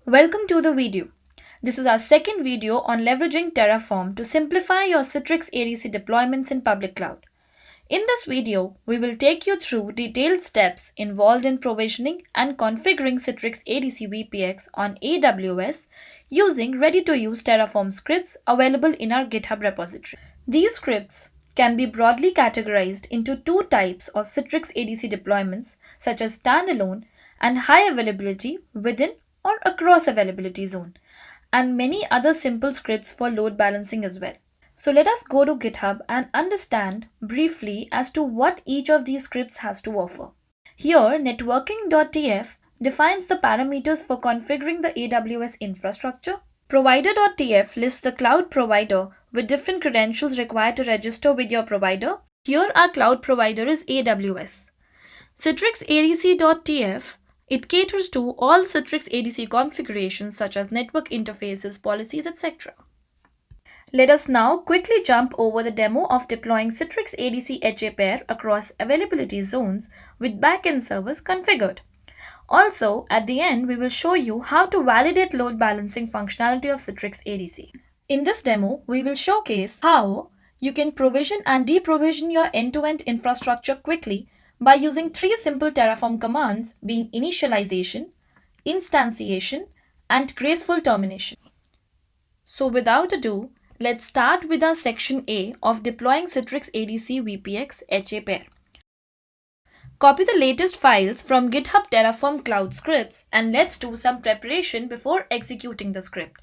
Welcome to the video. This is our second video on leveraging Terraform to simplify your Citrix ADC deployments in public cloud. In this video, we will take you through detailed steps involved in provisioning and configuring Citrix ADC VPX on AWS using ready-to-use Terraform scripts available in our GitHub repository. These scripts can be broadly categorized into two types of Citrix ADC deployments, such as standalone and high availability within or across availability zone, and many other simple scripts for load balancing as well. So let us go to GitHub and understand briefly as to what each of these scripts has to offer. Here, networking.tf defines the parameters for configuring the AWS infrastructure. Provider.tf lists the cloud provider with different credentials required to register with your provider. Here, our cloud provider is AWS. Citrix ADC.tf it caters to all Citrix ADC configurations such as network interfaces, policies, etc. Let us now quickly jump over the demo of deploying Citrix ADC HA pair across availability zones with backend servers configured. Also, at the end, we will show you how to validate load balancing functionality of Citrix ADC. In this demo, we will showcase how you can provision and deprovision your end-to-end infrastructure quickly by using three simple Terraform commands being initialization, instantiation, and graceful termination. So without ado, let's start with our section A of deploying Citrix ADC VPX HA pair. Copy the latest files from GitHub Terraform Cloud Scripts and let's do some preparation before executing the script.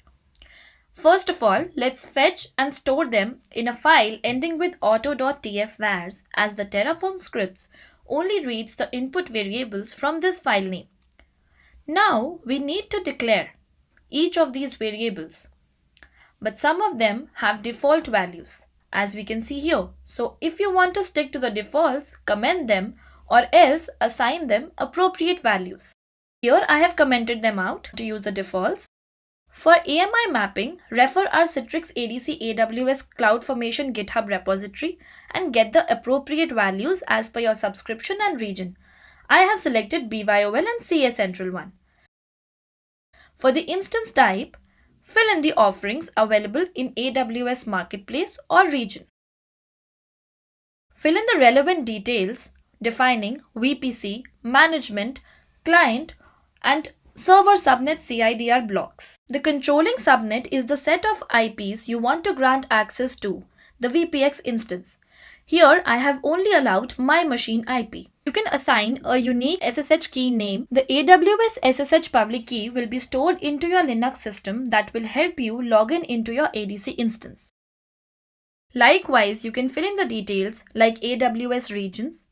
First of all, let's fetch and store them in a file ending with auto.tf-vars as the Terraform scripts only reads the input variables from this file name. Now we need to declare each of these variables, but some of them have default values as we can see here. So if you want to stick to the defaults, comment them or else assign them appropriate values. Here I have commented them out to use the defaults. For AMI mapping, refer our Citrix ADC AWS CloudFormation GitHub repository and get the appropriate values as per your subscription and region. I have selected BYOL and CA Central one. For the instance type, fill in the offerings available in AWS Marketplace or region. Fill in the relevant details defining VPC, management, client, and server subnet CIDR blocks. The controlling subnet is the set of IPs you want to grant access to, the VPX instance. Here I have only allowed my machine IP. You can assign a unique SSH key name. The AWS SSH public key will be stored into your Linux system that will help you log in into your ADC instance. Likewise, you can fill in the details like AWS regions,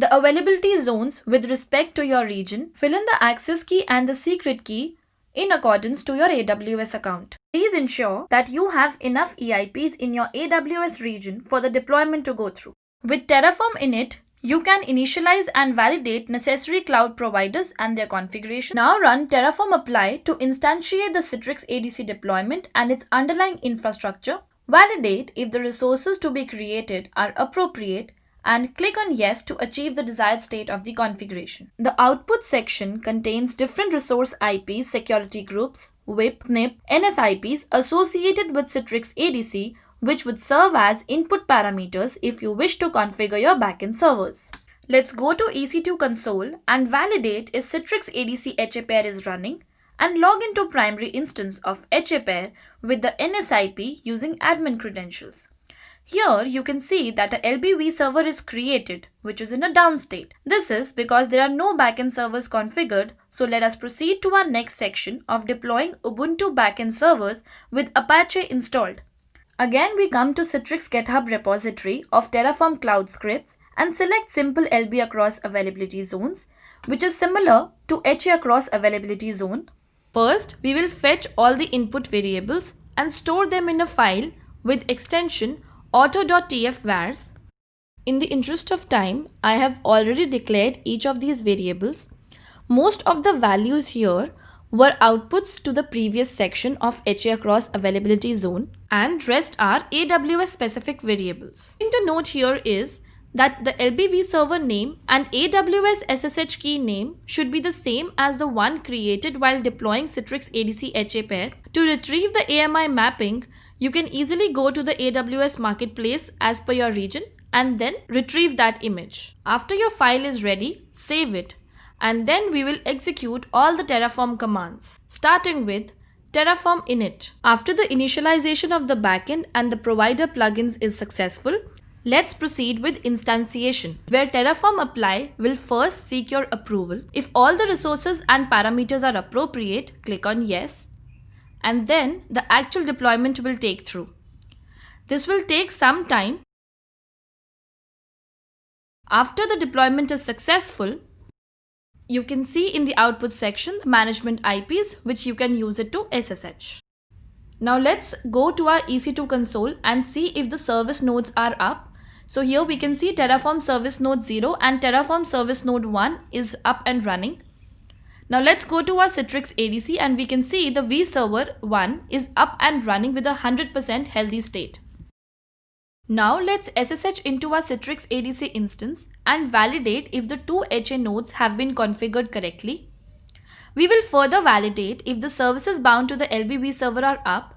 the availability zones with respect to your region, fill in the access key and the secret key in accordance to your AWS account. Please ensure that you have enough EIPs in your AWS region for the deployment to go through. With Terraform init, you can initialize and validate necessary cloud providers and their configuration. Now run Terraform apply to instantiate the Citrix ADC deployment and its underlying infrastructure. Validate if the resources to be created are appropriate and click on Yes to achieve the desired state of the configuration. The output section contains different resource IPs, security groups, WIP, NIP, NSIPs associated with Citrix ADC, which would serve as input parameters if you wish to configure your backend servers. Let's go to EC2 console and validate if Citrix ADC HA pair is running and log into primary instance of HA pair with the NSIP using admin credentials. Here you can see that a LBV server is created, which is in a down state. This is because there are no backend servers configured, so let us proceed to our next section of deploying Ubuntu backend servers with Apache installed. Again, we come to Citrix GitHub repository of Terraform Cloud Scripts and select Simple LB across availability zones, which is similar to HA across availability zone. First, we will fetch all the input variables and store them in a file with extension auto.tf-vars. In the interest of time, I have already declared each of these variables. Most of the values here were outputs to the previous section of HA across availability zone and rest are AWS specific variables. Thing to note here is that the LB vServer name and AWS SSH key name should be the same as the one created while deploying Citrix ADC HA pair. To retrieve the AMI mapping, you can easily go to the AWS Marketplace as per your region and then retrieve that image. After your file is ready, save it, and then we will execute all the Terraform commands, starting with Terraform init. After the initialization of the backend and the provider plugins is successful, let's proceed with instantiation, where Terraform apply will first seek your approval. If all the resources and parameters are appropriate, click on yes, and then the actual deployment will take through. This will take some time. After the deployment is successful, you can see in the output section the management IPs, which you can use it to SSH. Now let's go to our EC2 console and see if the service nodes are up. So here we can see Terraform service node 0 and Terraform service node 1 is up and running. Now let's go to our Citrix ADC and we can see the vServer 1 is up and running with a 100% healthy state. Now let's SSH into our Citrix ADC instance and validate if the two HA nodes have been configured correctly. We will further validate if the services bound to the LB vServer are up.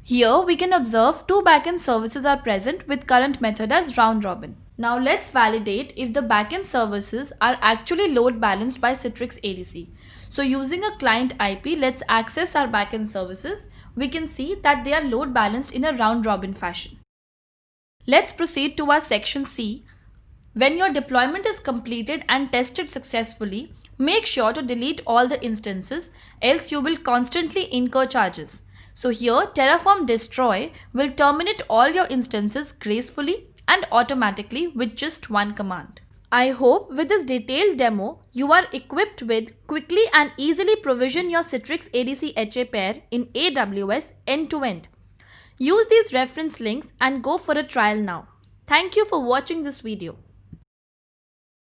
Here we can observe two backend services are present with current method as round robin. Now let's validate if the backend services are actually load balanced by Citrix ADC. So using a client IP, let's access our backend services. We can see that they are load balanced in a round robin fashion. Let's proceed to our section C. When your deployment is completed and tested successfully, make sure to delete all the instances, else you will constantly incur charges. So here Terraform destroy will terminate all your instances gracefully and automatically with just one command. I hope with this detailed demo, you are equipped with quickly and easily provision your Citrix ADC HA pair in AWS end-to-end. Use these reference links and go for a trial now. Thank you for watching this video.